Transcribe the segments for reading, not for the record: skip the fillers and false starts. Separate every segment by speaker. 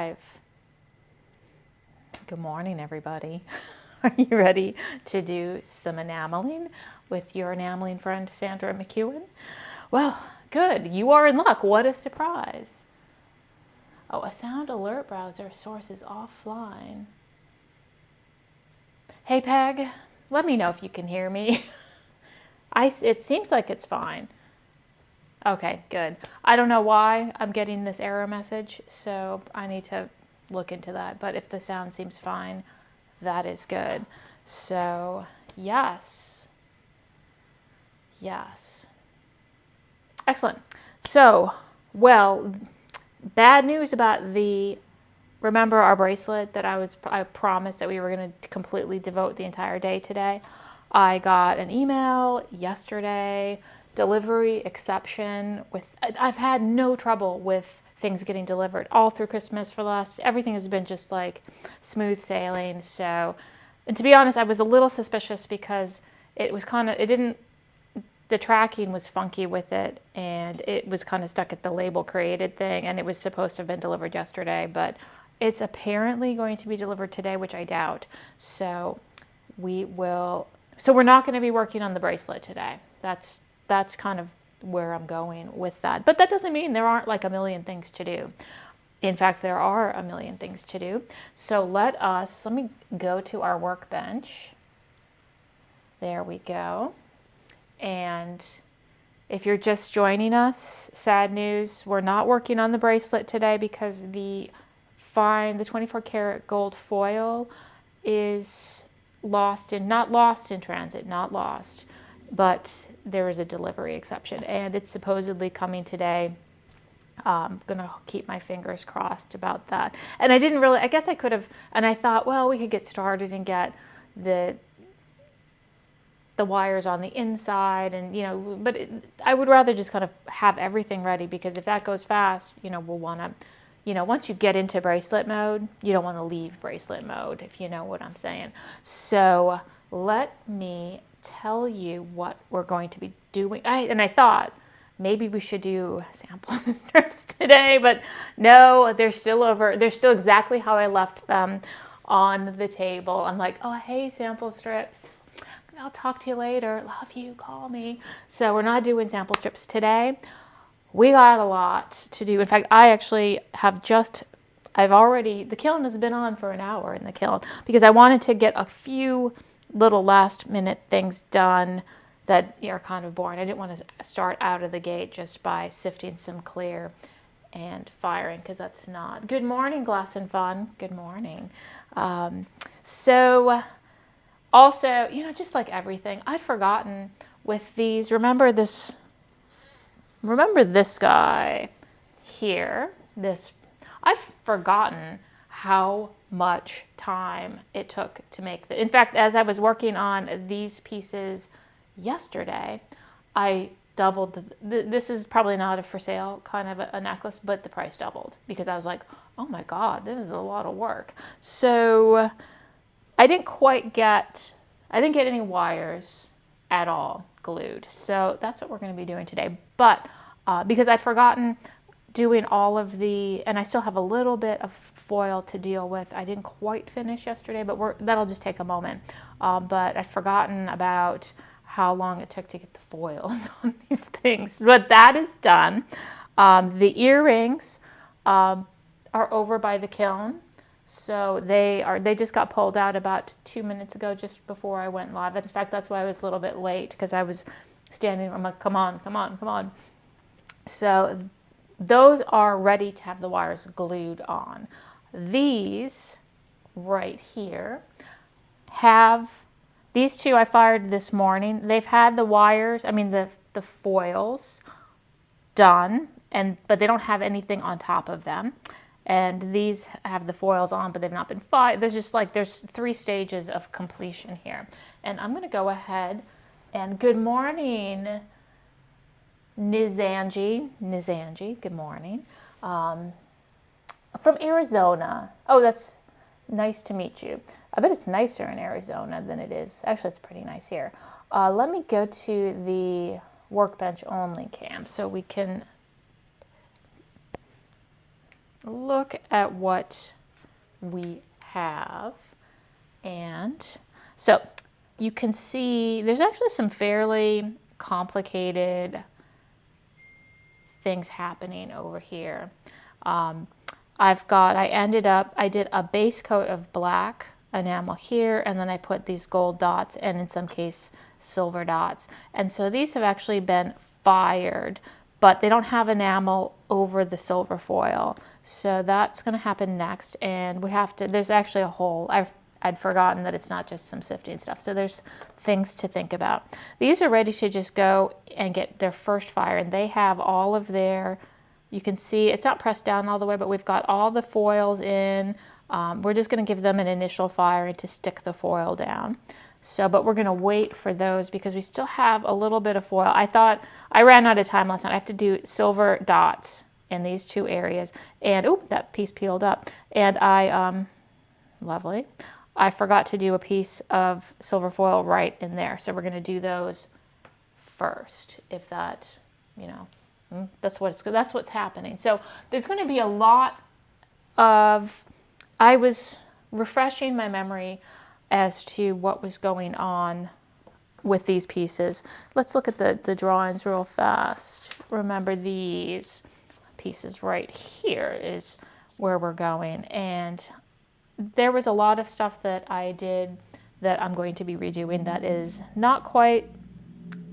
Speaker 1: live. Good morning, everybody. Are you ready to do some enameling with your enameling friend, Sandra McEwen? Well, good. You are in luck. What a surprise. Oh, a sound alert browser source is offline. Hey, Peg, let me know if you can hear me. It seems like it's fine. Okay, good. I don't know why I'm getting this error message, so I need to look into that. But if the sound seems fine, that is good. So, yes. Yes. Excellent. So, well, bad news about remember our bracelet that I promised that we were going to completely devote the entire day today? I got an email yesterday, delivery exception I've had no trouble with things getting delivered all through Christmas everything has been just like smooth sailing. So, and to be honest, I was a little suspicious because the tracking was funky with it, and it was kind of stuck at the label created thing, and it was supposed to have been delivered yesterday, but it's apparently going to be delivered today, which I doubt. So we're not going to be working on the bracelet today. That's kind of where I'm going with that. But that doesn't mean there aren't like a million things to do. In fact, there are a million things to do. So let me go to our workbench. There we go. And if you're just joining us, sad news, we're not working on the bracelet today because the 24 karat gold foil is not lost in transit, but there is a delivery exception, and it's supposedly coming today. I'm going to keep my fingers crossed about that. And I guess I could have, and I thought, well, we could get started and get the wires on the inside, and but I would rather just kind of have everything ready, because if that goes fast, we'll want to, once you get into bracelet mode, you don't want to leave bracelet mode, if you know what I'm saying. So let me tell you what we're going to be doing. I thought maybe we should do sample strips today, but no, they're still exactly how I left them on the table. I'm like, oh, hey, sample strips. I'll talk to you later. Love you. Call me. So we're not doing sample strips today. We got a lot to do. In fact, the kiln has been on for an hour in the kiln because I wanted to get a few little last minute things done that are kind of boring. I didn't want to start out of the gate just by sifting some clear and firing, because that's not. Good morning, Glass and Fun. Good morning. Also, just like everything, I'd forgotten with these. Remember this guy here? I'd forgotten how much time it took to make in fact, as I was working on these pieces yesterday, I doubled this is probably not a for sale kind of a necklace, but the price doubled because I was like, oh my God, this is a lot of work. So I didn't get any wires at all glued. So that's what we're going to be doing today. But because I'd forgotten doing all of and I still have a little bit of foil to deal with. I didn't quite finish yesterday, but that'll just take a moment. But I'd forgotten about how long it took to get the foils on these things. But that is done. The earrings are over by the kiln. So they just got pulled out about 2 minutes ago, just before I went live. In fact, that's why I was a little bit late, because I was standing. I'm like, come on. So those are ready to have the wires glued on. These right here these two I fired this morning. They've had the wires, the foils done, but they don't have anything on top of them. And these have the foils on, but they've not been fired. There's 3 stages of completion here. And I'm going to go ahead and good morning, Nizanji, good morning. From Arizona. Oh, that's nice to meet you. I bet it's nicer in Arizona than it is. Actually, it's pretty nice here. Let me go to the workbench only cam so we can look at what we have. And so you can see there's actually some fairly complicated things happening over here. I did a base coat of black enamel here, and then I put these gold dots and in some case silver dots. And so these have actually been fired, but they don't have enamel over the silver foil. So that's going to happen next, and we have to, there's actually a hole. I'd forgotten that it's not just some sifting stuff. So there's things to think about. These are ready to just go and get their first fire, and they have all of their, you can see it's not pressed down all the way, but we've got all the foils in. We're just going to give them an initial firing to stick the foil down. So, but we're going to wait for those because we still have a little bit of foil. I thought I ran out of time last night. I have to do silver dots in these two areas. And, oop, that piece peeled up. And lovely. I forgot to do a piece of silver foil right in there. So we're going to do those first, if that, you know, that's what's happening. So there's going to be a lot of, I was refreshing my memory as to what was going on with these pieces. Let's look at the drawings real fast. Remember, these pieces right here is where we're going. And there was a lot of stuff that I did that I'm going to be redoing that is not quite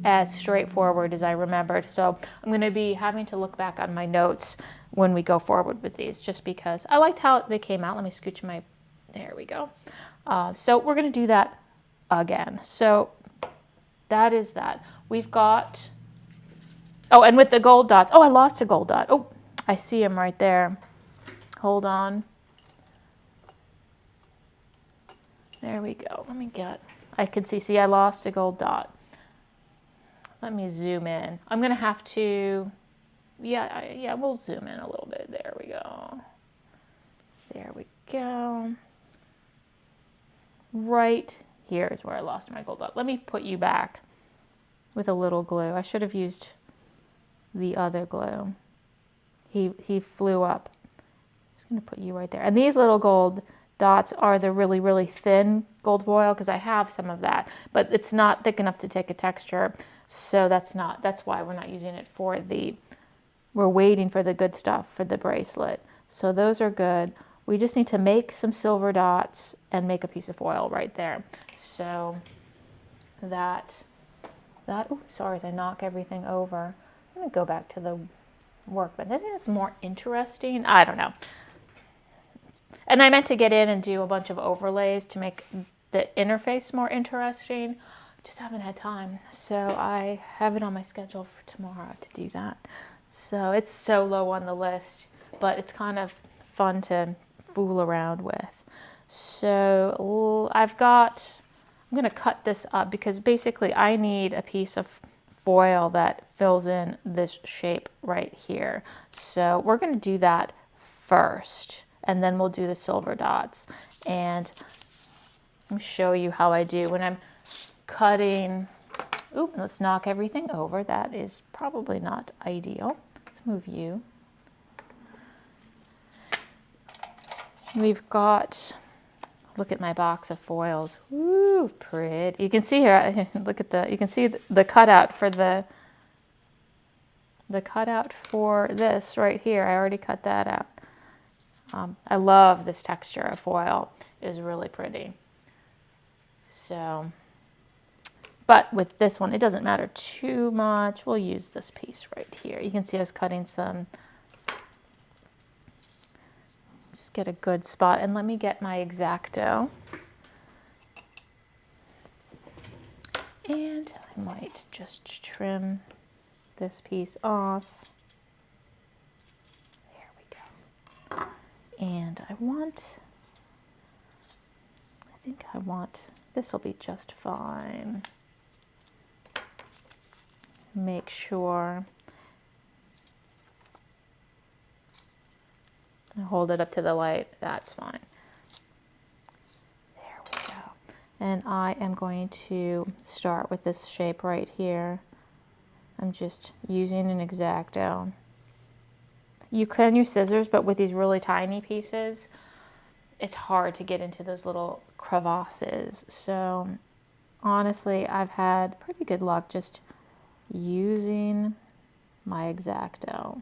Speaker 1: as straightforward as I remembered. So I'm going to be having to look back on my notes when we go forward with these, just because I liked how they came out. Let me scooch my, there we go. So we're going to do that again. So that is that. We've got, oh, and with the gold dots, oh, I lost a gold dot. Oh, I see them right there. Hold on. There we go. Let me get, I can see, I lost a gold dot. Let me zoom in. I'm going to have to, yeah, we'll zoom in a little bit. There we go. There we go. Right here is where I lost my gold dot. Let me put you back with a little glue. I should have used the other glue. He flew up. I'm just going to put you right there. And these little gold dots are the really, really thin gold foil, because I have some of that, but it's not thick enough to take a texture. So that's why we're not using it for we're waiting for the good stuff for the bracelet. So those are good. We just need to make some silver dots and make a piece of foil right there. So that, ooh, sorry, as I knock everything over. I'm gonna go back to the workbench. I think it's more interesting. I don't know. And I meant to get in and do a bunch of overlays to make the interface more interesting. Just haven't had time. So I have it on my schedule for tomorrow to do that. So it's so low on the list, but it's kind of fun to fool around with. So I'm going to cut this up because basically I need a piece of foil that fills in this shape right here. So we're going to do that first, and then we'll do the silver dots. And let me show you how I do when I'm cutting. Oop, let's knock everything over. That is probably not ideal. Let's move you. We've got, look at my box of foils. Woo, pretty. You can see here, look at you can see the cutout for the cutout for this right here. I already cut that out. I love this texture of foil. It is really pretty. So, but with this one, it doesn't matter too much. We'll use this piece right here. You can see I was cutting some. Just get a good spot, and let me get my X-Acto. And I might just trim this piece off. There we go. And I think I want, this will be just fine. Make sure. Hold it up to the light, that's fine. There we go. And I am going to start with this shape right here. I'm just using an X-Acto. You can use scissors, but with these really tiny pieces, it's hard to get into those little crevasses. So honestly, I've had pretty good luck just using my X-Acto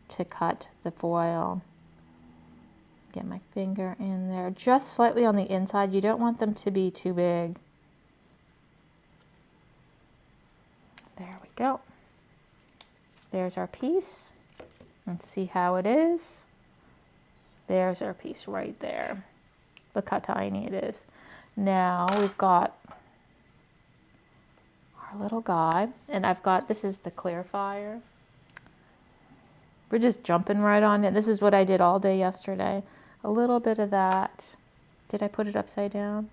Speaker 1: to cut the foil. Get my finger in there, just slightly on the inside. You don't want them to be too big. There we go. There's our piece. Let's see how it is. There's our piece right there. Look how tiny it is. Now we've got our little guy, and I've got, this is the clear fire. We're just jumping right on it. This is what I did all day yesterday. A little bit of that. Did I put it upside down?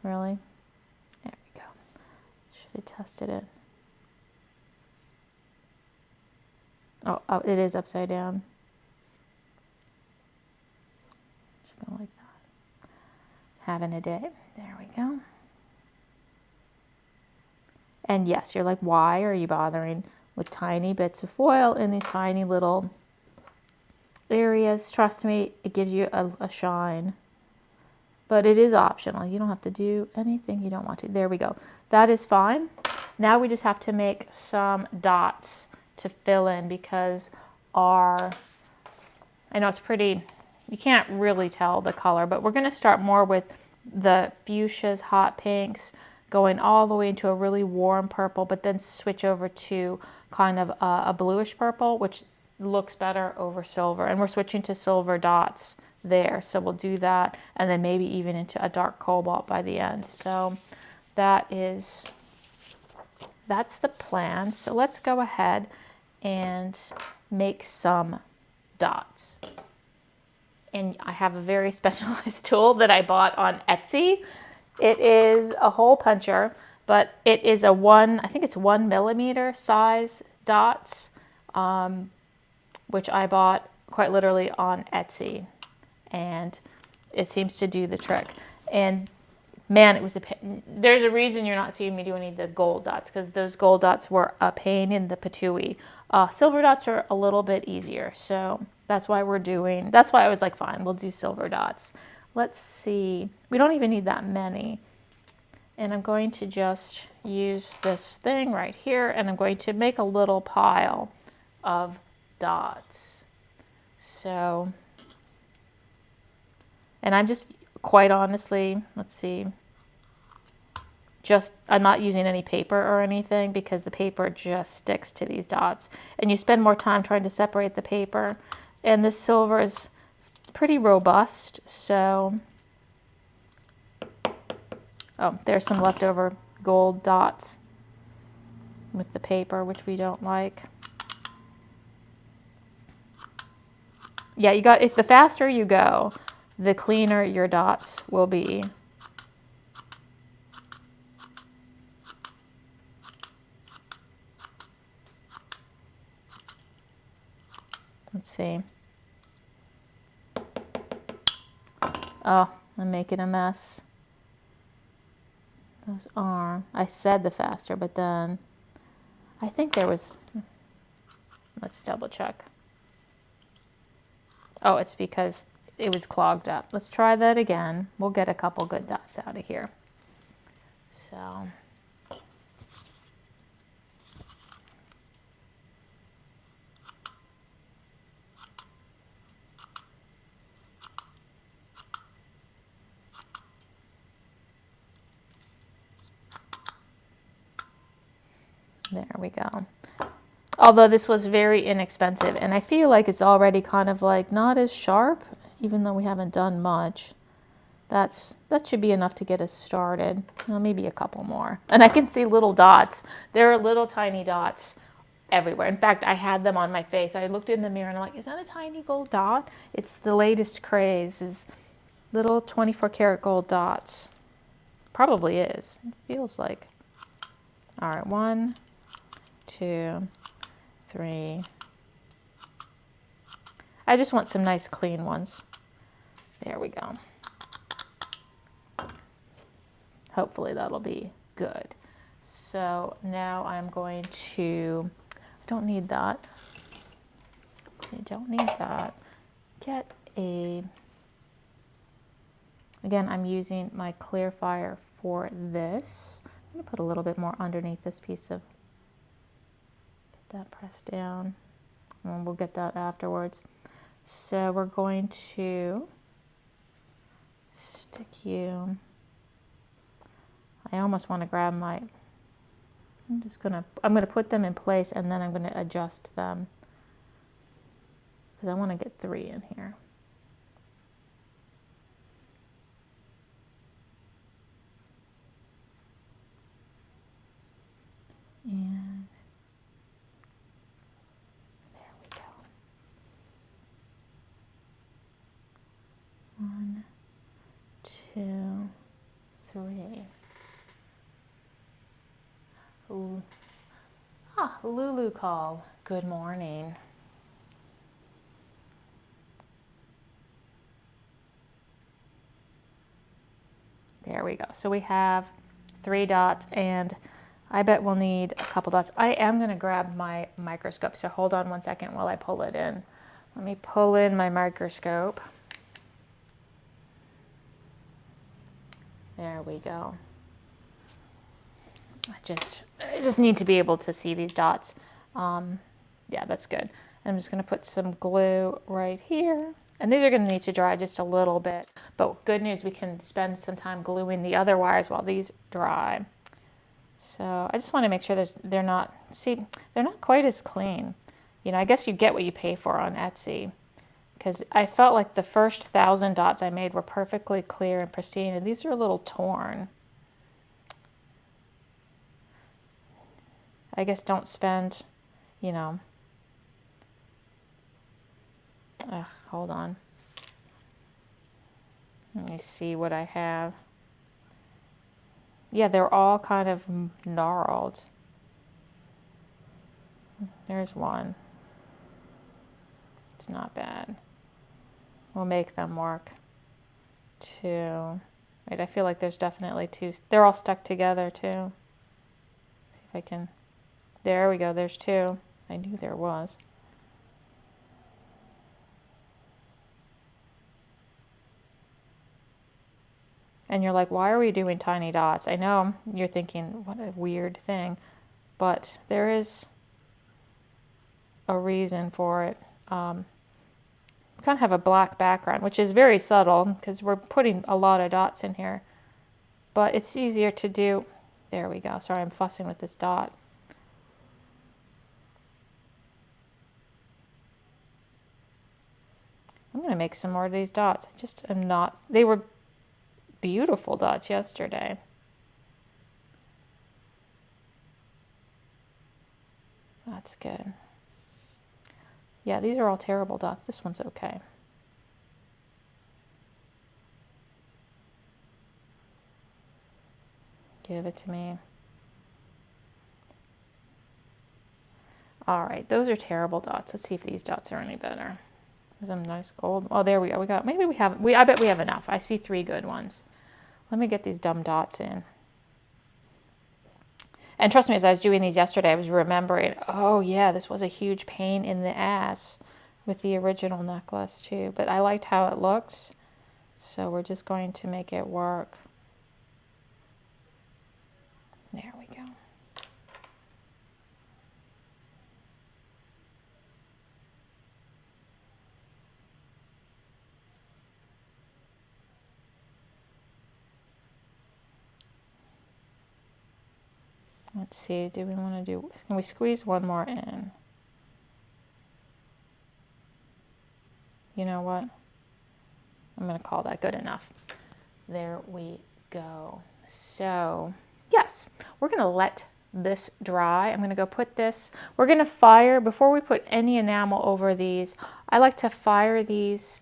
Speaker 1: Really? There we go. Should have tested it. Oh, it is upside down. Should go like that. Having a day. There we go. And yes, you're like, why are you bothering with tiny bits of foil in these tiny little areas? Trust me, it gives you a shine. But it is optional. You don't have to do anything you don't want to. There we go. That is fine. Now we just have to make some dots to fill in, because I know it's pretty, you can't really tell the color, but we're going to start more with the fuchsias, hot pinks, going all the way into a really warm purple, but then switch over to kind of a bluish purple, which looks better over silver. And we're switching to silver dots there. So we'll do that, and then maybe even into a dark cobalt by the end. So that's the plan. So let's go ahead and make some dots. And I have a very specialized tool that I bought on Etsy. It is a hole puncher, but it is I think it's 1 millimeter size dots, which I bought quite literally on Etsy, and it seems to do the trick. And man, it was there's a reason you're not seeing me do any of the gold dots, because those gold dots were a pain in the patooey. Silver dots are a little bit easier, so that's why I was like, fine, we'll do silver dots. Let's see, we don't even need that many. And I'm going to just use this thing right here, and I'm going to make a little pile of dots. So, and I'm just, quite honestly, let's see, I'm not using any paper or anything, because the paper just sticks to these dots, and you spend more time trying to separate the paper. And this silver is pretty robust, so, oh, there's some leftover gold dots with the paper, which we don't like. Yeah, if the faster you go, the cleaner your dots will be. Let's see. Oh, I'm making a mess. Those are, I said the faster, but then I think there was, let's double check. Oh, it's because it was clogged up. Let's try that again. We'll get a couple good dots out of here. So, there we go. Although this was very inexpensive, and I feel like it's already kind of like not as sharp, even though we haven't done much. That should be enough to get us started. Well, maybe a couple more. And I can see little dots. There are little tiny dots everywhere. In fact, I had them on my face. I looked in the mirror and I'm like, is that a tiny gold dot? It's the latest craze, is little 24 karat gold dots. Probably is. It feels like. All right, 1, 2, 3. I just want some nice clean ones. There we go. Hopefully that'll be good. So now I'm going to, I don't need that. You don't need that. Get a, again, I'm using my clear fire for this. I'm gonna put a little bit more underneath this piece of, get that pressed down, and we'll get that afterwards. So we're going to stick you, I almost want to grab my, I'm gonna put them in place and then I'm gonna adjust them because I want to get 3 in here. And there we go. 1, 2, 3. Lulu call. Good morning. There we go. So we have 3 dots, and I bet we'll need a couple dots. I am going to grab my microscope, so hold on 1 second while I pull it in. Let me pull in my microscope. There we go. I just need to be able to see these dots. Yeah, that's good. I'm just going to put some glue right here. And these are going to need to dry just a little bit. But good news, we can spend some time gluing the other wires while these dry. So I just want to make sure they're not quite as clean. You know, I guess you get what you pay for on Etsy. Because I felt like the first 1,000 dots I made were perfectly clear and pristine. And these are a little torn. I guess don't spend, you know, hold on. Let me see what I have. Yeah, they're all kind of gnarled. There's one. It's not bad. We'll make them work. 2. Wait, I feel like there's definitely 2. They're all stuck together too. See if I can. There we go. There's 2. I knew there was. And you're like, why are we doing tiny dots? I know you're thinking, what a weird thing, but there is a reason for it. Kind of have a black background, which is very subtle because we're putting a lot of dots in here, but it's easier to do. There we go. Sorry, I'm fussing with this dot. I'm going to make some more of these dots. I just am not, they were beautiful dots yesterday. That's good. Yeah, these are all terrible dots. This one's okay. Give it to me. All right, those are terrible dots. Let's see if these dots are any better. There's some nice gold. Oh, there we go. I bet we have enough. I see 3 good ones. Let me get these dumb dots in. And trust me, as I was doing these yesterday, I was remembering, oh yeah, this was a huge pain in the ass with the original necklace too. But I liked how it looked, so we're just going to make it work. There we go. Let's see, do we want to do, can we squeeze one more in? You know what? I'm going to call that good enough. There we go. So, yes, we're going to let this dry. I'm going to go put this, we're going to fire, before we put any enamel over these, I like to fire these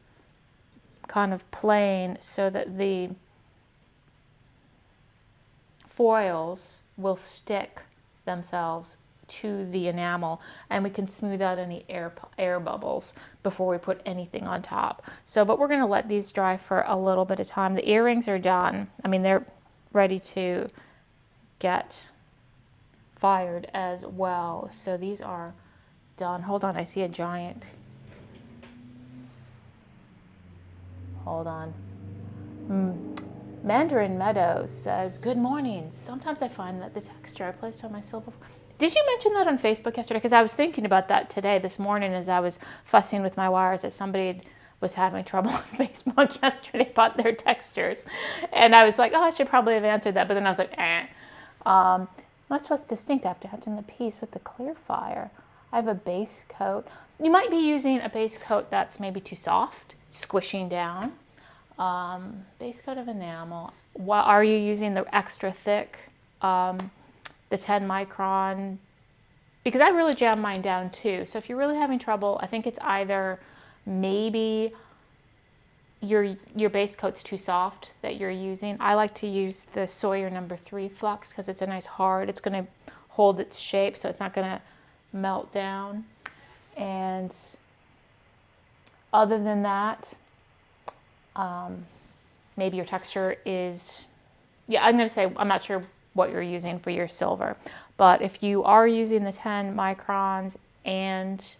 Speaker 1: kind of plain so that the foils will stick themselves to the enamel and we can smooth out any air bubbles before we put anything on top. So, but we're going to let these dry for a little bit of time. The earrings are done. I mean, they're ready to get fired as well. So these are done. Hold on, I see a giant Hold on. Mandarin Meadows says, good morning. Sometimes I find that the texture I placed on my silver. Did you mention that on Facebook yesterday? Because I was thinking about that today, this morning, as I was fussing with my wires, that somebody was having trouble on Facebook yesterday about their textures. And I was like, oh, I should probably have answered that. But then I was like, much less distinct after having the piece with the clear fire. I have a base coat. You might be using a base coat that's maybe too soft, squishing down. Base coat of enamel. Are you using the extra thick, the 10 micron? Because I really jam mine down too. So if you're really having trouble, I think it's either maybe your base coat's too soft that you're using. I like to use the Sawyer number 3 flux because it's a nice hard. It's going to hold its shape, so it's not going to melt down. And other than that, maybe your texture is, I'm going to say, I'm not sure what you're using for your silver, but if you are using the 10 microns and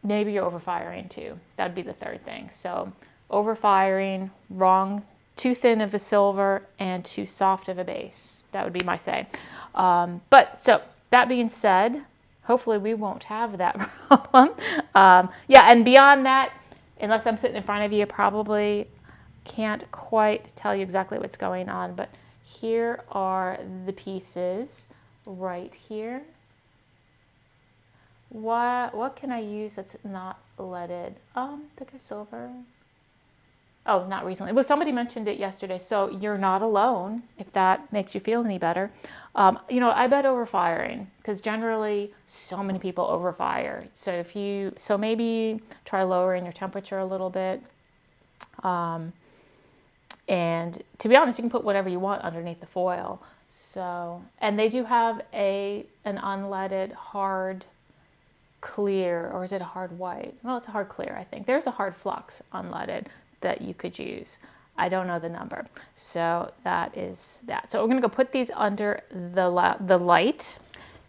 Speaker 1: maybe you're overfiring too, that'd be the third thing. So overfiring, wrong, too thin of a silver and too soft of a base. That would be my say. But so that being said, hopefully we won't have that problem. And beyond that, unless I'm sitting in front of you, probably can't quite tell you exactly what's going on, but here are the pieces right here. What can I use that's not leaded? Thicker silver. Oh, not recently. Well, somebody mentioned it yesterday, so you're not alone, if that makes you feel any better. I bet overfiring, because generally so many people overfire. So maybe try lowering your temperature a little bit. And to be honest, you can put whatever you want underneath the foil. So, and they do have an unleaded hard clear, or is it a hard white? Well, it's a hard clear, I think. There's a hard flux unleaded that you could use. I don't know the number. So that is that. So we're going to go put these under the light,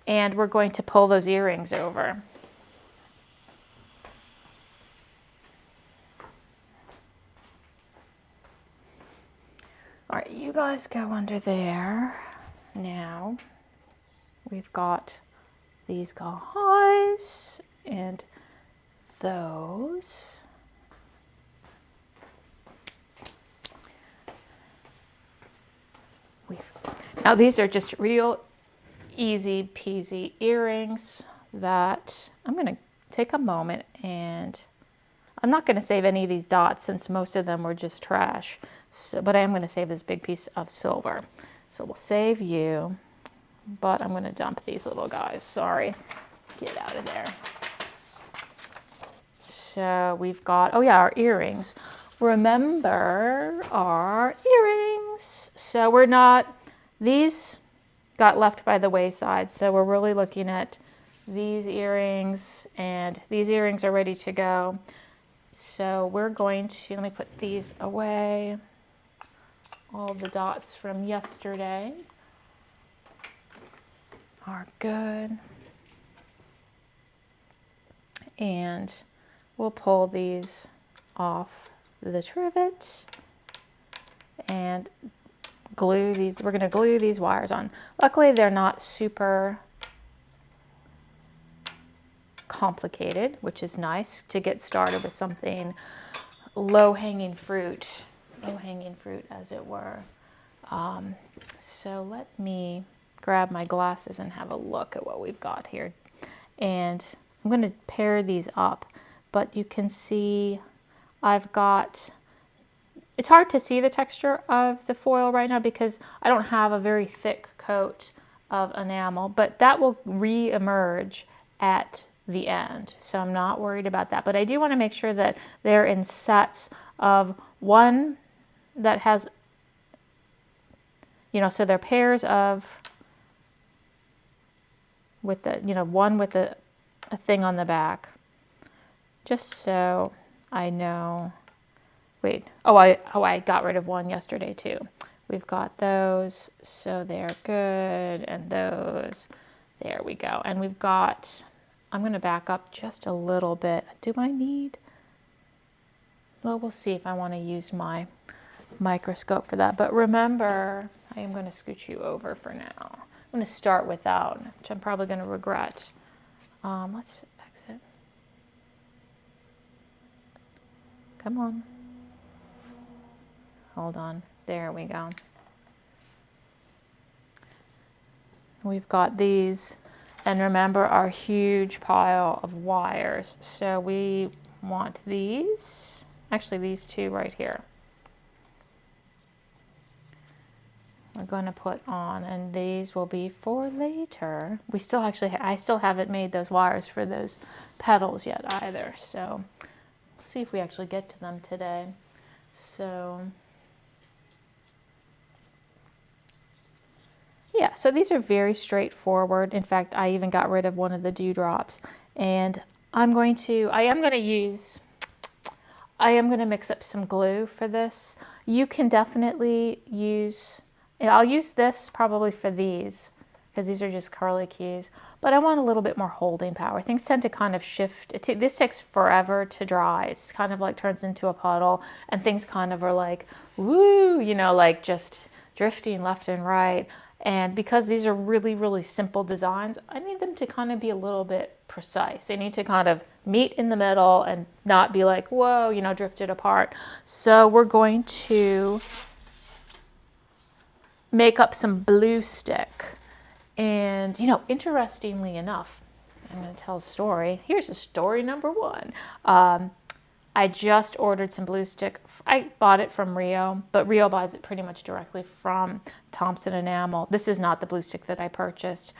Speaker 1: and we're going to pull those earrings over. All right, you guys go under there. Now we've got these guys and those. Now these are just real easy peasy earrings that I'm going to take a moment, and I'm not going to save any of these dots since most of them were just trash. So, but I am going to save this big piece of silver. So we'll save you, but I'm going to dump these little guys. Sorry. Get out of there. So we've got, our earrings. Remember our earrings. So these got left by the wayside. So we're really looking at these earrings, and these earrings are ready to go. So we're going to, let me put these away. All the dots from yesterday are good. And we'll pull these off the trivet and glue these. We're going to glue these wires on. Luckily, they're not super complicated, which is nice to get started with something low-hanging fruit, as it were. So let me grab my glasses and have a look at what we've got here. And I'm going to pair these up, but you can see it's hard to see the texture of the foil right now because I don't have a very thick coat of enamel, but that will re-emerge at the end. So I'm not worried about that, but I do want to make sure that they're in sets of one that has, so they're pairs of, with the, one with a thing on the back, just so I know. Wait, I got rid of one yesterday too. We've got those, so they're good, and those, there we go. And we've got, I'm going to back up just a little bit. Do I need? Well, we'll see if I want to use my microscope for that. But remember, I am going to scoot you over for now. I'm going to start without, which I'm probably going to regret. Let's exit. Come on. Hold on. There we go. We've got these, and remember our huge pile of wires. So we want these, actually these two right here. We're going to put on, and these will be for later. We still actually, I still haven't made those wires for those petals yet either. So we'll see if we actually get to them today. So yeah, so these are very straightforward. In fact, I even got rid of one of the dewdrops, and I am going to mix up some glue for this. You can definitely use, I'll use this probably for these, because these are just curlicues, but I want a little bit more holding power. Things tend to kind of shift. This takes forever to dry. It's kind of like turns into a puddle, and things kind of are like, woo, you know, like just drifting left and right. And because these are really, really simple designs, I need them to kind of be a little bit precise. They need to kind of meet in the middle and not be like, whoa, you know, drifted apart. So we're going to make up some blue stick. And, you know, interestingly enough, I'm going to tell a story. Here's a story number one. I just ordered some blue stick. I bought it from Rio, but Rio buys it pretty much directly from Thompson Enamel. This is not the blue stick that I purchased.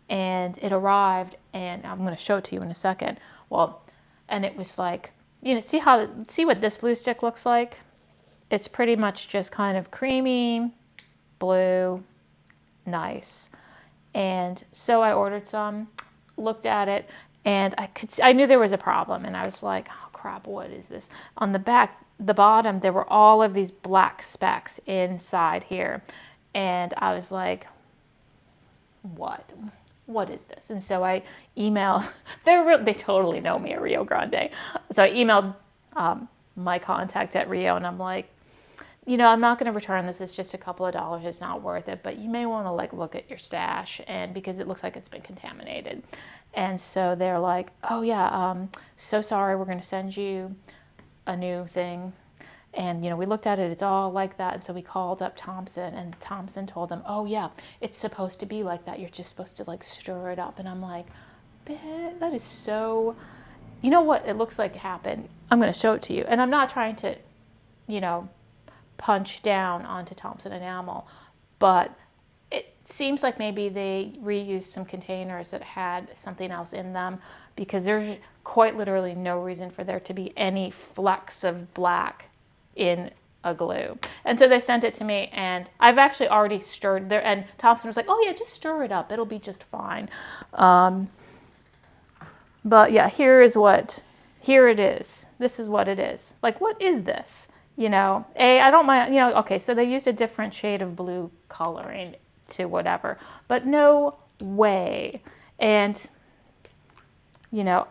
Speaker 1: And it arrived, and I'm going to show it to you in a second. Well, and it was like, you know, see what this blue stick looks like? It's pretty much just kind of creamy, blue, nice. And so I ordered some, looked at it, and I knew there was a problem, and I was like, oh crap, what is this? On the back, the bottom, there were all of these black specks inside here, and I was like, what is this? And so I emailed, they totally know me at Rio Grande, so I emailed my contact at Rio, and I'm like, you know, I'm not going to return this. It's just a couple of dollars. It's not worth it. But you may want to like look at your stash, and because it looks like it's been contaminated. And so they're like, oh yeah, so sorry. We're going to send you a new thing. And, you know, we looked at it. It's all like that. And so we called up Thompson, and Thompson told them, oh yeah, it's supposed to be like that. You're just supposed to like stir it up. And I'm like, that is so, you know what it looks like happened? I'm going to show it to you. And I'm not trying to, you know, punch down onto Thompson Enamel, but it seems like maybe they reused some containers that had something else in them, because there's quite literally no reason for there to be any flecks of black in a glue. And so they sent it to me, and I've actually already stirred there, and Thompson was like, oh yeah, just stir it up, it'll be just fine. But yeah, here it is. This is what it is. Like, what is this? You know, I don't mind, you know, okay, so they used a different shade of blue coloring to whatever, but no way. And, you know,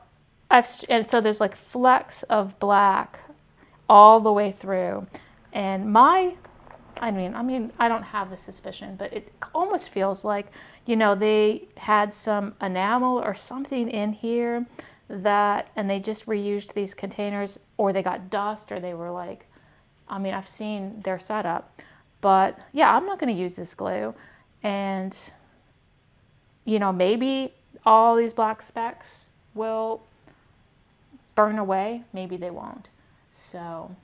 Speaker 1: and so there's like flecks of black all the way through. And I don't have a suspicion, but it almost feels like, you know, they had some enamel or something in here and they just reused these containers, or they got dust, or they were like, I mean, I've seen their setup, but yeah, I'm not going to use this glue. And, you know, maybe all these black specks will burn away. Maybe they won't. So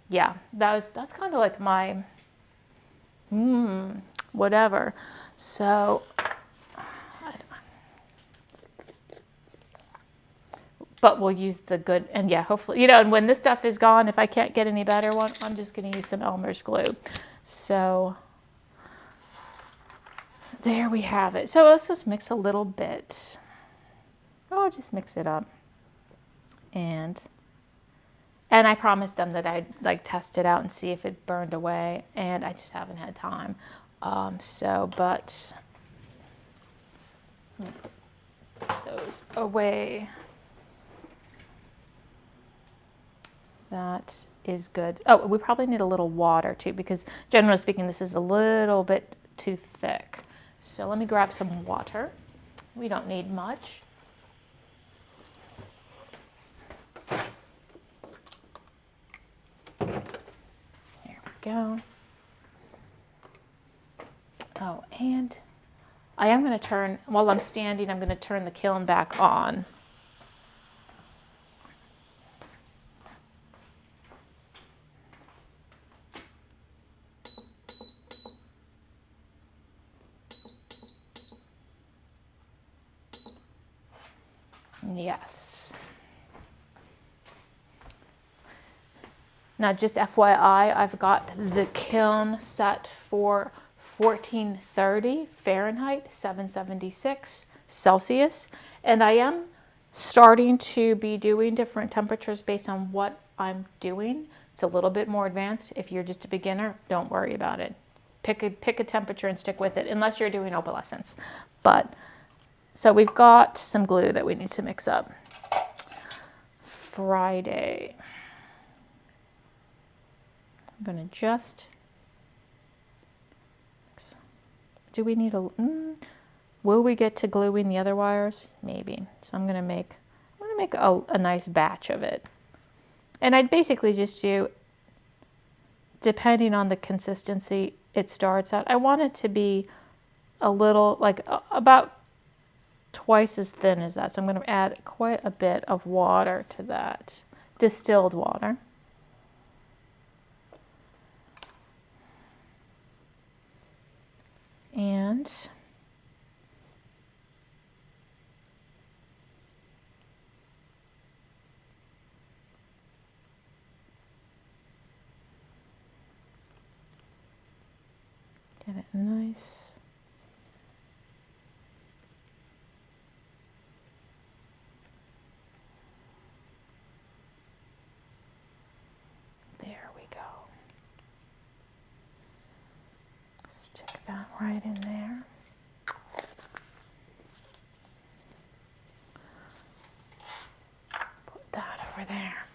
Speaker 1: yeah, that's kind of like my, whatever. So, but we'll use the good, and yeah, hopefully, you know, and when this stuff is gone, if I can't get any better one, I'm just going to use some Elmer's glue. So there we have it. So let's just mix a little bit. Oh, just mix it up. And I promised them that I'd like test it out and see if it burned away, and I just haven't had time. But put those away. That is good. Oh, we probably need a little water too, because generally speaking, this is a little bit too thick. So let me grab some water. We don't need much. There we go. Oh, and I am going to turn, while I'm standing, I'm going to turn the kiln back on. Yes. Now, just FYI, I've got the kiln set for 1430 Fahrenheit, 776 Celsius, and I am starting to be doing different temperatures based on what I'm doing. It's a little bit more advanced. If you're just a beginner, don't worry about it. Pick a temperature and stick with it, unless you're doing opalescence. But so we've got some glue that we need to mix up. Friday. I'm going to just, do we need a, will we get to gluing the other wires? Maybe. So I'm going to make a nice batch of it. And I'd basically just do, depending on the consistency it starts out, I want it to be a little, like about twice as thin as that. So I'm going to add quite a bit of water to that, distilled water. And get it nice. There we go. Stick that right in there. Put that over there.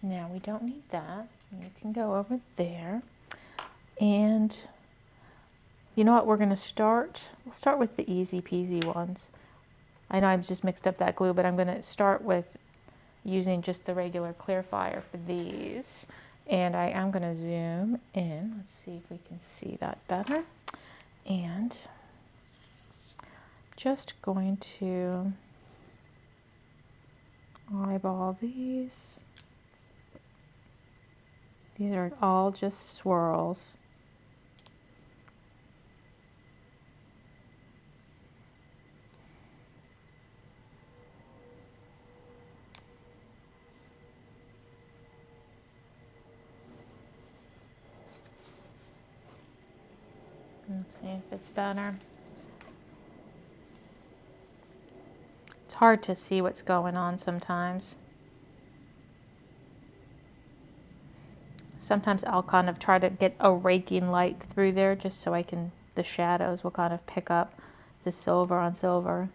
Speaker 1: Now we don't need that. You can go over there. And you know what, we're going to start, we'll start with the easy peasy ones. I know I've just mixed up that glue, but I'm going to start with using just the regular Clearfire for these. And I am going to zoom in. Let's see if we can see that better. And just going to eyeball these. These are all just swirls. Let's see if it's better. It's hard to see what's going on sometimes. Sometimes I'll kind of try to get a raking light through there just so I can, the shadows will kind of pick up the silver on silver.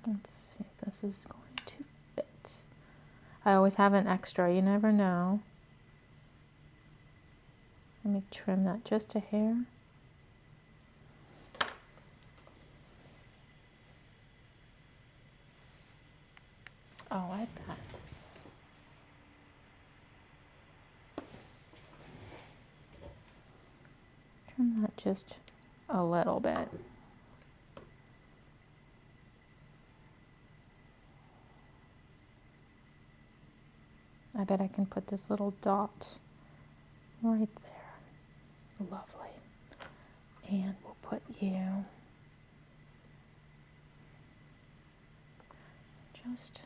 Speaker 1: Let's see if this is going to fit. I always have an extra, you never know. Let me trim that just a hair. Oh, I bet. Trim that just a little bit. I bet I can put this little dot right there. Lovely. And we'll put you just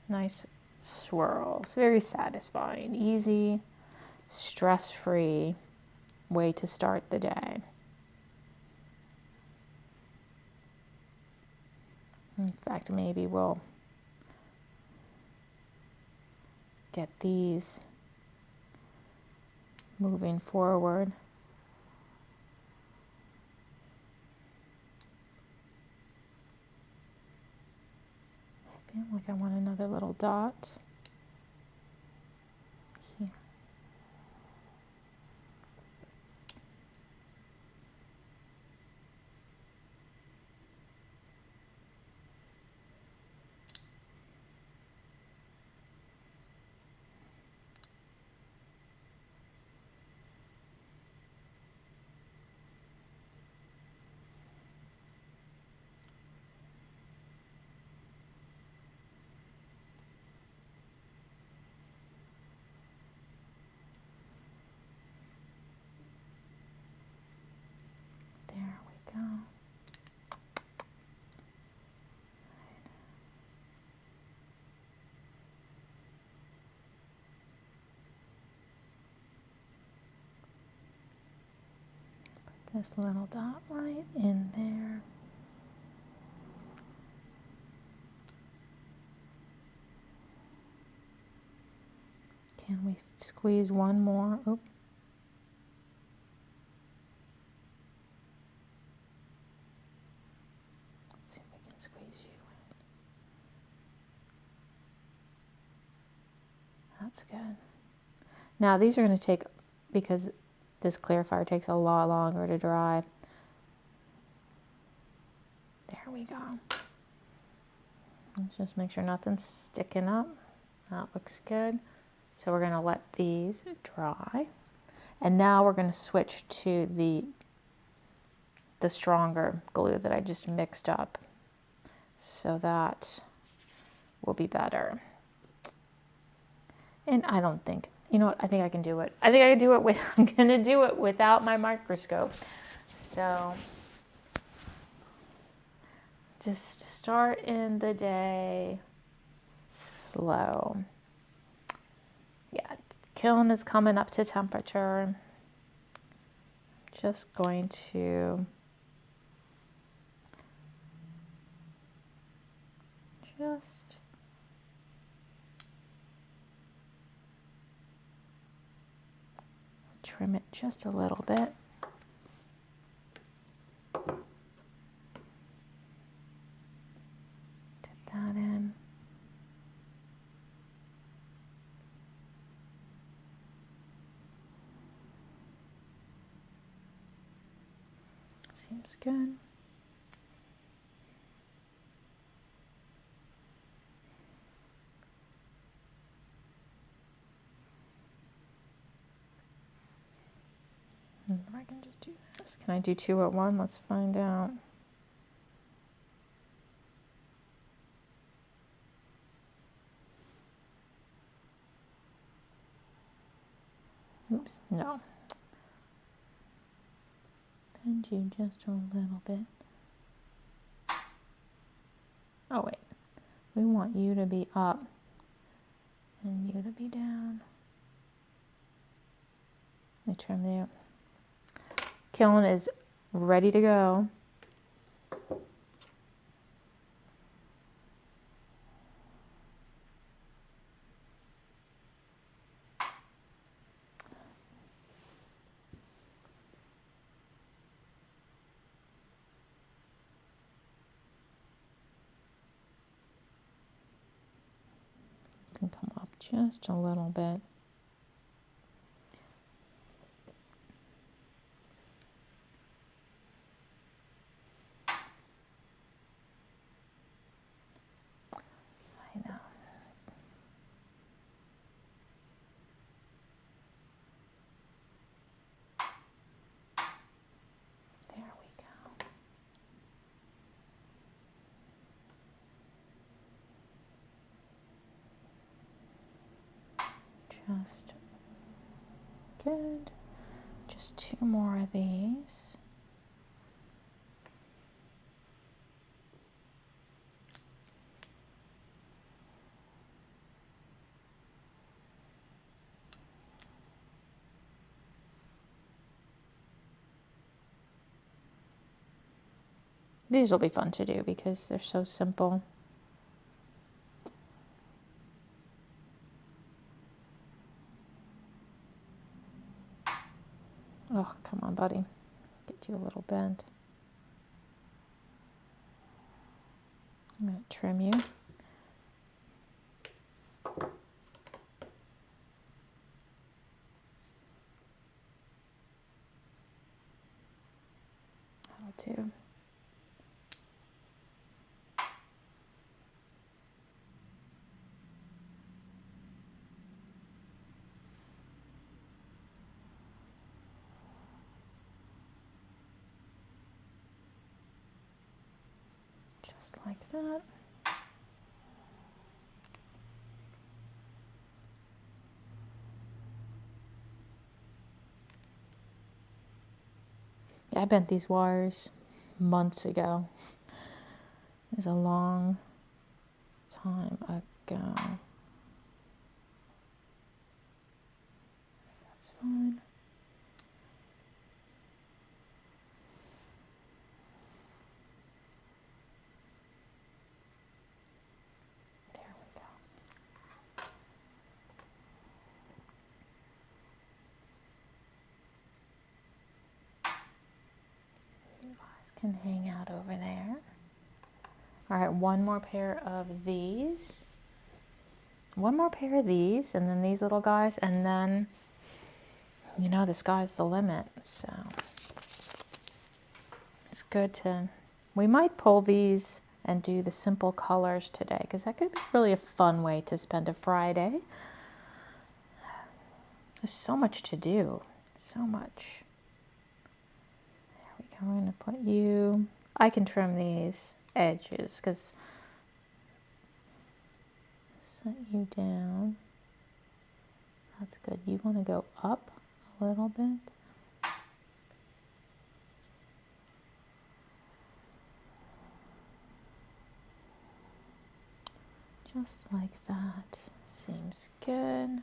Speaker 1: nice swirls. Very satisfying. Easy, stress-free way to start the day. In fact, maybe we'll get these moving forward. I feel like I want another little dot here. There we go. Put this little dot right in there. Can we squeeze one more? Oop. Let's see if we can squeeze you in. That's good. Now these are going to take, because this clarifier takes a lot longer to dry. There we go. Let's just make sure nothing's sticking up. That looks good. So we're going to let these dry. And now we're going to switch to the stronger glue that I just mixed up. So that will be better. And I don't think, you know what, I think I can do it. I think I can do it with, I'm going to do it without my microscope. So just start in the day slow. Yeah, kiln is coming up to temperature. Just going to trim it just a little bit. Dip that in. Seems good. I can just do this. Can I do two at one? Let's find out. Oops, no. Bend you just a little bit. Oh wait, we want you to be up and you to be down. Let me trim there. Kiln is ready to go. Can come up just a little bit. I know. There we go. Just good. Just 2 more of these. These will be fun to do because they're so simple. Oh, come on, buddy. Get you a little bent. I'm going to trim you. That'll do. Just like that. Yeah, I bent these wires months ago. It was a long time ago. That's fine. There we go. You guys can hang out over there. All right, one more pair of these. One more pair of these, and then these little guys, and then, you know, the sky's the limit. So it's good to, we might pull these and do the simple colors today, because that could be really a fun way to spend a Friday. There's so much to do, so much. There we go, we're gonna put you, I can trim these edges, because set you down. That's good. You want to go up a little bit. Just like that. Seems good.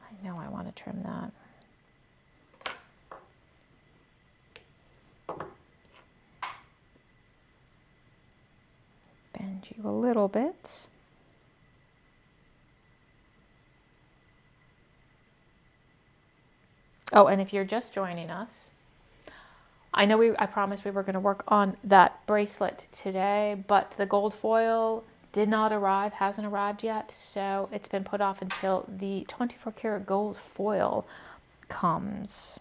Speaker 1: I know I want to trim that. Bend you a little bit. Oh, and if you're just joining us, I know I promised we were going to work on that bracelet today, but the gold foil did not arrive, hasn't arrived yet, so it's been put off until the 24 karat gold foil comes.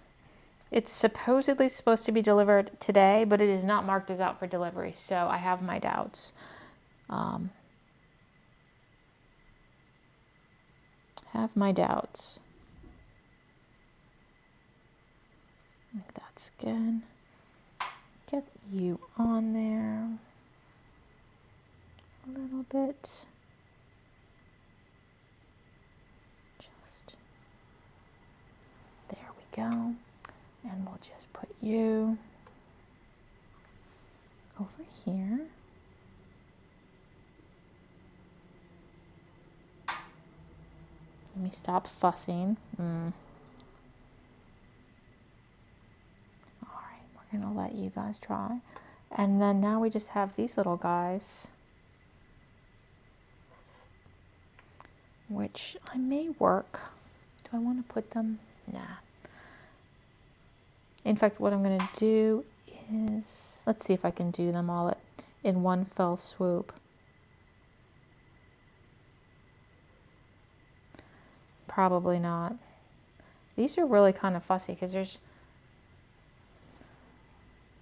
Speaker 1: It's supposedly supposed to be delivered today, but it is not marked as out for delivery, so I have my doubts. Have my doubts. I think that's good. Get you on there a little bit. Just there we go. And we'll just put you over here. Let me stop fussing. All right, we're gonna let you guys try. And then now we just have these little guys, which I may work. Do I want to put them? Nah. In fact, what I'm going to do is, let's see if I can do them all in one fell swoop. Probably not. These are really kind of fussy because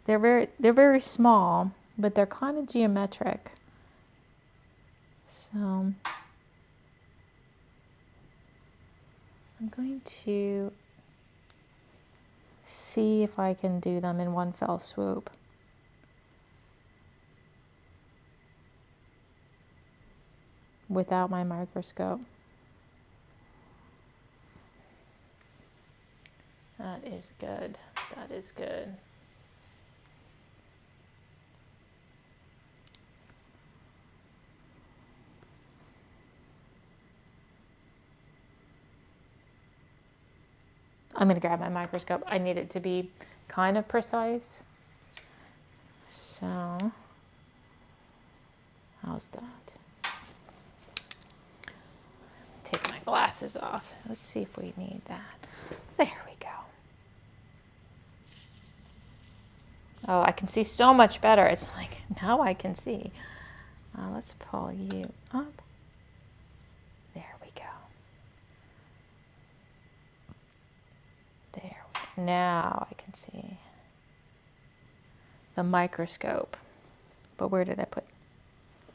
Speaker 1: they're very small, but they're kind of geometric. So I'm going to see if I can do them in one fell swoop. without my microscope. That is good. That is good. I'm going to grab my microscope. I need it to be kind of precise. So, how's that? Take my glasses off. Let's see if we need that. There we go. Oh, I can see so much better. It's like, now I can see. Let's pull you up. There we go. There we go. Now I can see the microscope. But where did I put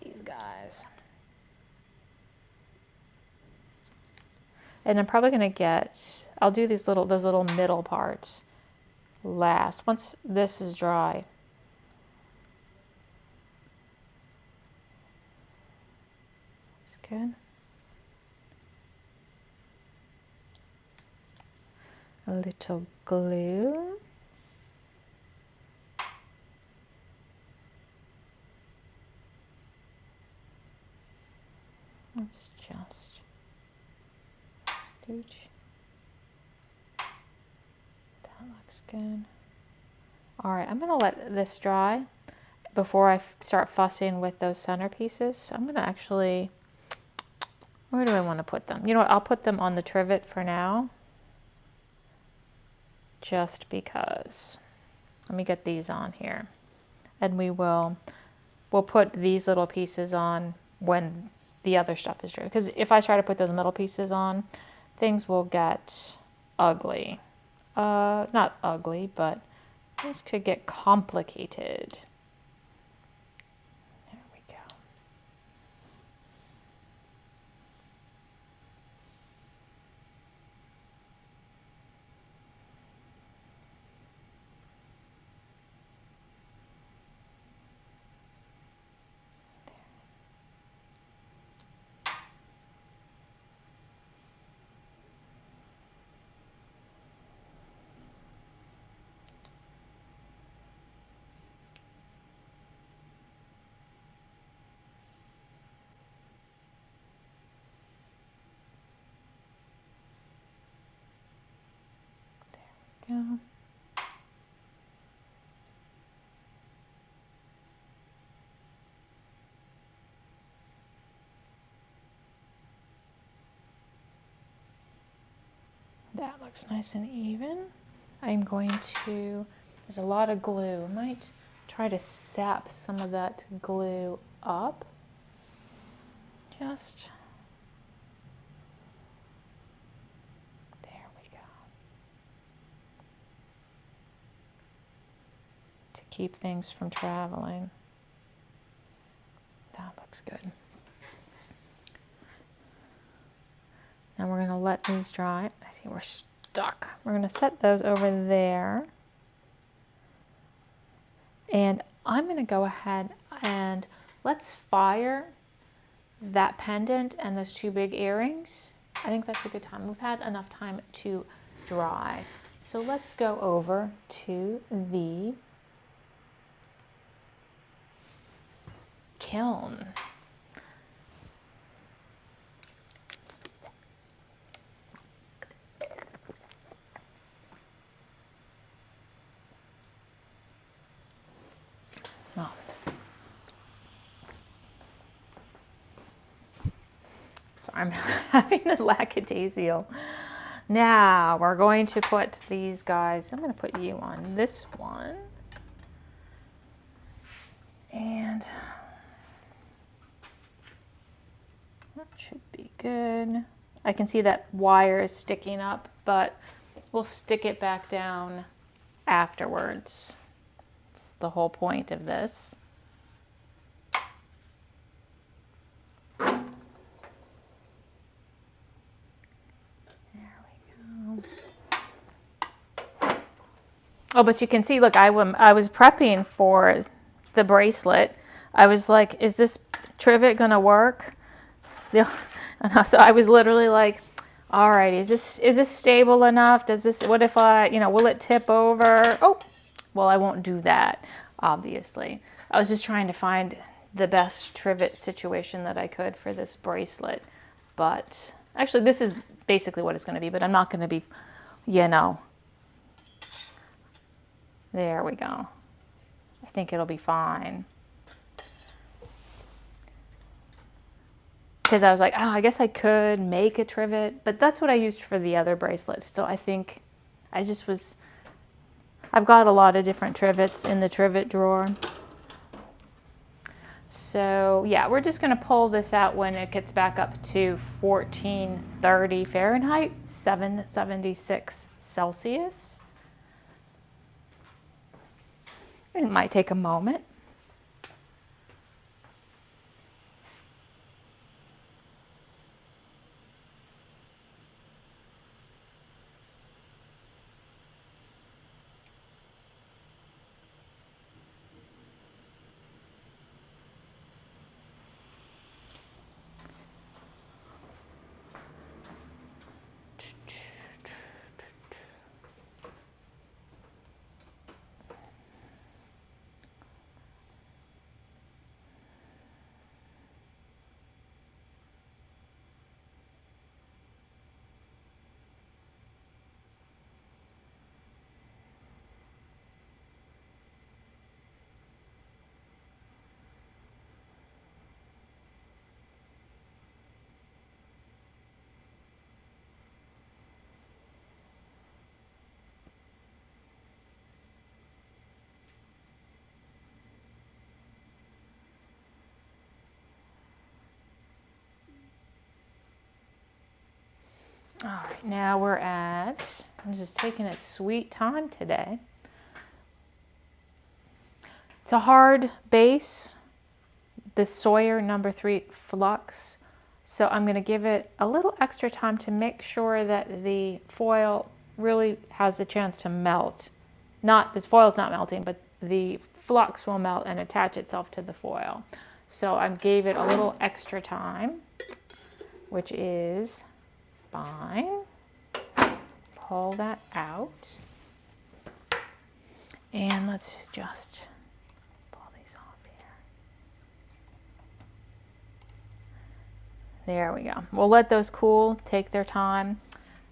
Speaker 1: these guys? And I'm probably going to get, I'll do those little middle parts last, once this is dry. That's good. A little glue. Let's just stooch. That looks good. All right, I'm going to let this dry before I start fussing with those centerpieces. So I'm going to actually, where do I want to put them? You know what, I'll put them on the trivet for now, just because. Let me get these on here. And we'll put these little pieces on when the other stuff is dry. Because if I try to put those middle pieces on, things will get ugly. Not ugly, but this could get complicated. There we go. Go. That looks nice and even. I'm going to, there's a lot of glue. I might try to sap some of that glue up. Just keep things from traveling. That looks good. Now we're going to let these dry. I see we're stuck. We're going to set those over there. And I'm going to go ahead and let's fire that pendant and those two big earrings. I think that's a good time. We've had enough time to dry. So let's go over to the kiln. Oh. So I'm having a lackadaisical. Now we're going to put these guys, I'm going to put you on this one. And that should be good. I can see that wire is sticking up, but we'll stick it back down afterwards. It's the whole point of this. There we go. Oh, but you can see, look, I was prepping for the bracelet. I was like, is this trivet gonna work? So I was literally like, all right, is this stable enough? What if I, will it tip over? Oh, well, I won't do that, obviously. I was just trying to find the best trivet situation that I could for this bracelet. But actually, this is basically what it's going to be, but I'm not going to be, there we go. I think it'll be fine. Because I was like, oh, I guess I could make a trivet, but that's what I used for the other bracelet. So I think I've got a lot of different trivets in the trivet drawer. So yeah, we're just gonna pull this out when it gets back up to 1430 Fahrenheit, 776 Celsius. It might take a moment. All right, now I'm just taking a sweet time today. It's a hard base, the Sawyer No. 3 Flux. So I'm going to give it a little extra time to make sure that the foil really has a chance to melt. The foil's not melting, but the flux will melt and attach itself to the foil. So I gave it a little extra time, which is fine. Pull that out. And let's just pull these off here. There we go. We'll let those cool, take their time,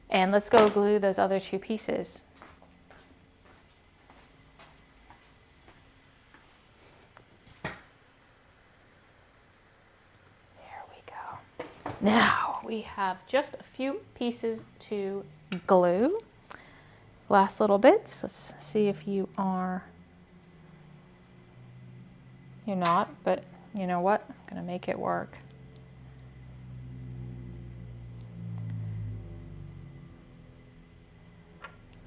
Speaker 1: and let's go glue those other two pieces. There we go. Now we have just a few pieces to glue. Last little bits. Let's see if you're not, but you know what? I'm gonna make it work.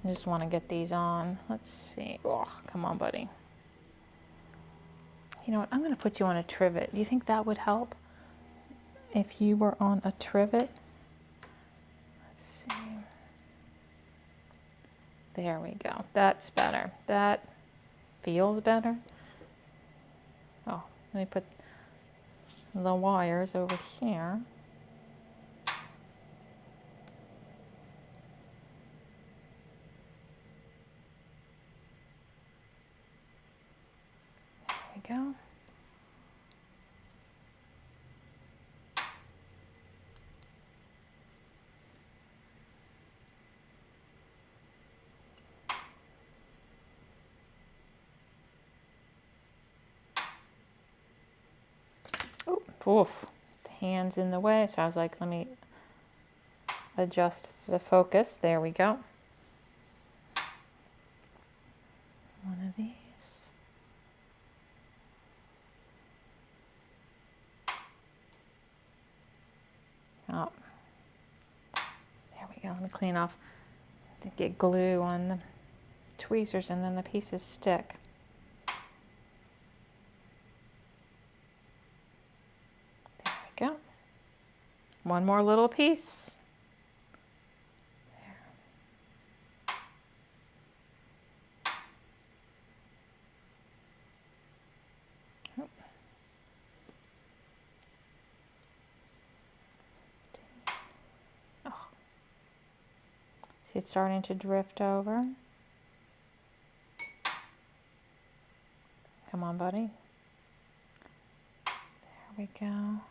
Speaker 1: I just want to get these on. Let's see. Oh, come on, buddy. You know what? I'm going to put you on a trivet. Do you think that would help if you were on a trivet? Let's see. There we go. That's better. That feels better. Oh, let me put the wires over here. Go. Oof, the hand's in the way, so I was like, let me adjust the focus. There we go. One of these. Oh, there we go. Let me clean off, get glue on the tweezers, and then the pieces stick. There we go. One more little piece. See, it's starting to drift over. Come on, buddy. There we go.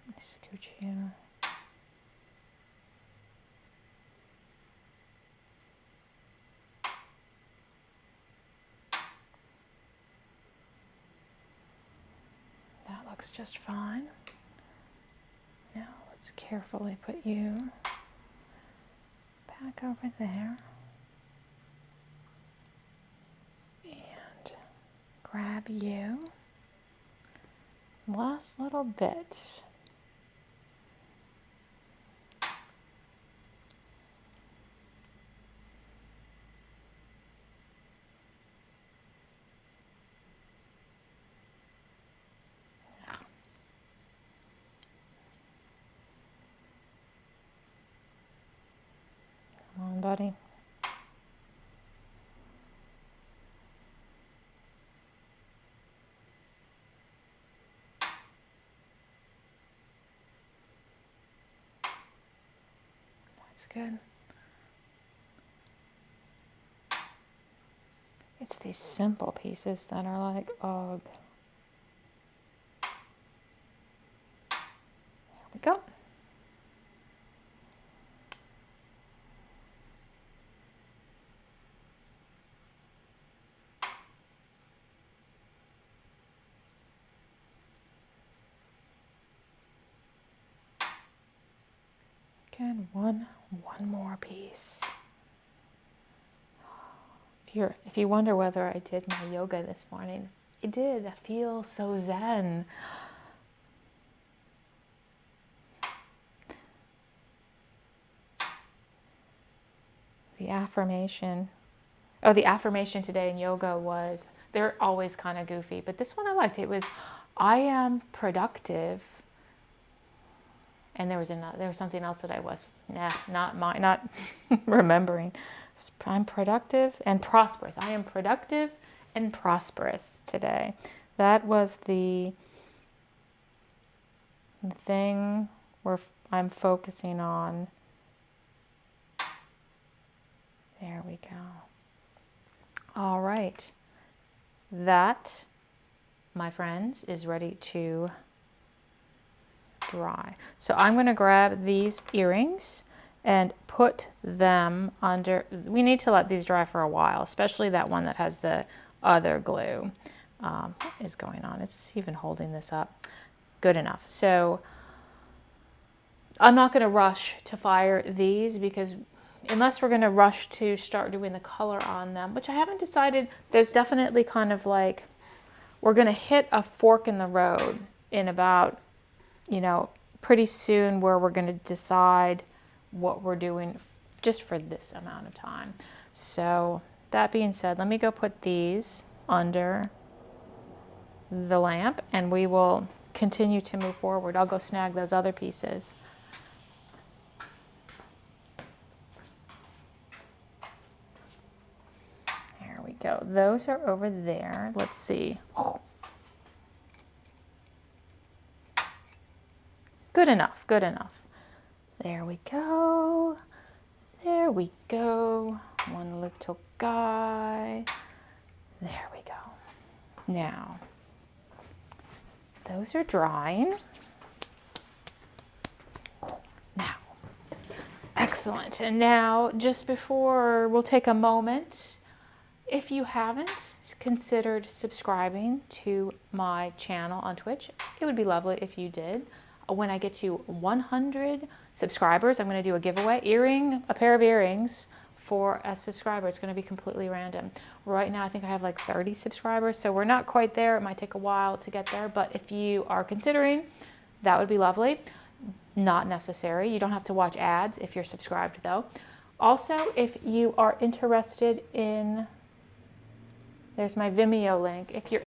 Speaker 1: Let me scooch you. That looks just fine. Now let's carefully put you back over there. And grab you. Last little bit. Come on, buddy. Good. It's these simple pieces that are like, ugh. There we go. Good. One more piece. If you wonder whether I did my yoga this morning, I did. I feel so zen. The affirmation today in yoga was, they're always kind of goofy, but this one I liked. It was, I am productive. And there was something else that I was, not remembering. I'm productive and prosperous. I am productive and prosperous today. That was the thing where I'm focusing on. There we go. All right. That, my friends, is ready to dry. So I'm going to grab these earrings and put them under. We need to let these dry for a while, especially that one that has the other glue. What is going on? Is this even holding this up? Good enough. So I'm not going to rush to fire these, because unless we're going to rush to start doing the color on them, which I haven't decided, there's definitely kind of like, we're going to hit a fork in the road in about, pretty soon, where we're going to decide what we're doing just for this amount of time. So that being said, let me go put these under the lamp and we will continue to move forward. I'll go snag those other pieces. There we go. Those are over there. Let's see. Good enough, good enough. There we go. There we go. One little guy. There we go. Now, those are drying. Now, excellent. And now, just before, we'll take a moment. If you haven't considered subscribing to my channel on Twitch, it would be lovely if you did. When I get to 100 subscribers, I'm going to do a giveaway, a pair of earrings for a subscriber. It's going to be completely random. Right now, I think I have like 30 subscribers, so we're not quite there. It might take a while to get there, but if you are considering, that would be lovely. Not necessary. You don't have to watch ads if you're subscribed, though. Also, if you are interested in, there's my Vimeo link. If you're